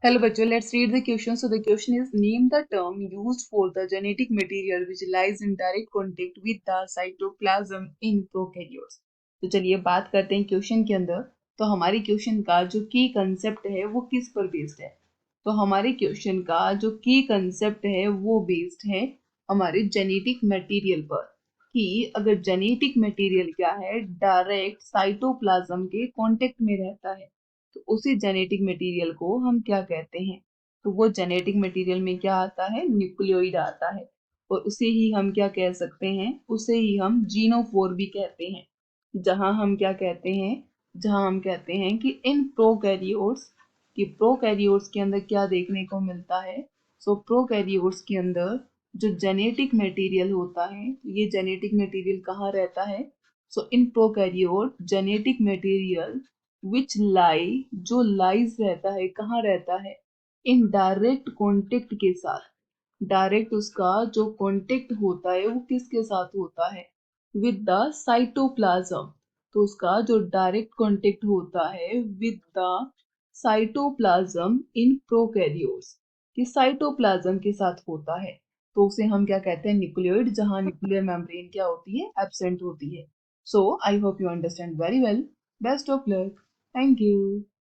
Hello bachcho, let's read the question. So the question is, name the term used for the genetic material which lies in direct contact with the cytoplasm in prokaryotes. तो चलिए बात करते हैं question के अंदर। तो हमारे question का जो की कंसेप्ट है वो किस पर बेस्ड है? तो हमारे क्वेश्चन का जो की कंसेप्ट है वो बेस्ड है हमारे जेनेटिक मटेरियल पर, कि अगर जेनेटिक मटेरियल क्या है, डायरेक्ट साइटोप्लाज्म के कांटेक्ट में रहता है तो उसी जेनेटिक मटेरियल को हम क्या कहते हैं? तो वो जेनेटिक मटेरियल में क्या आता है? न्यूक्लियोइड आता है। और उसे ही हम क्या कह सकते हैं? उसे ही हम जीनोफोर भी कहते हैं। जहां हम क्या कहते हैं? जहां हम कहते हैं कि इन प्रोकैरियोट्स, कि प्रोकैरियोट्स के अंदर क्या देखने को मिलता है? सो प्रोकैरियोट्स के अंदर जो जेनेटिक मटेरियल होता है, ये जेनेटिक मटेरियल कहाँ रहता है? So in prokaryote genetic material which lie, जो लाइज रहता है, कहाँ रहता है? इन डायरेक्ट कॉन्टेक्ट के साथ। डायरेक्ट उसका जो कॉन्टेक्ट होता है वो किसके साथ होता है? With the cytoplasm. तो उसका जो डायरेक्ट कॉन्टेक्ट होता है with the cytoplasm in prokaryotes, कि साइटोप्लाज्म के साथ होता है। तो उसे हम क्या कहते हैं? न्यूक्लियोइड, जहां न्यूक्लियर मेम्ब्रेन क्या होती है? एब्सेंट होती है। So I hope you understand very well. Best of luck. Thank you.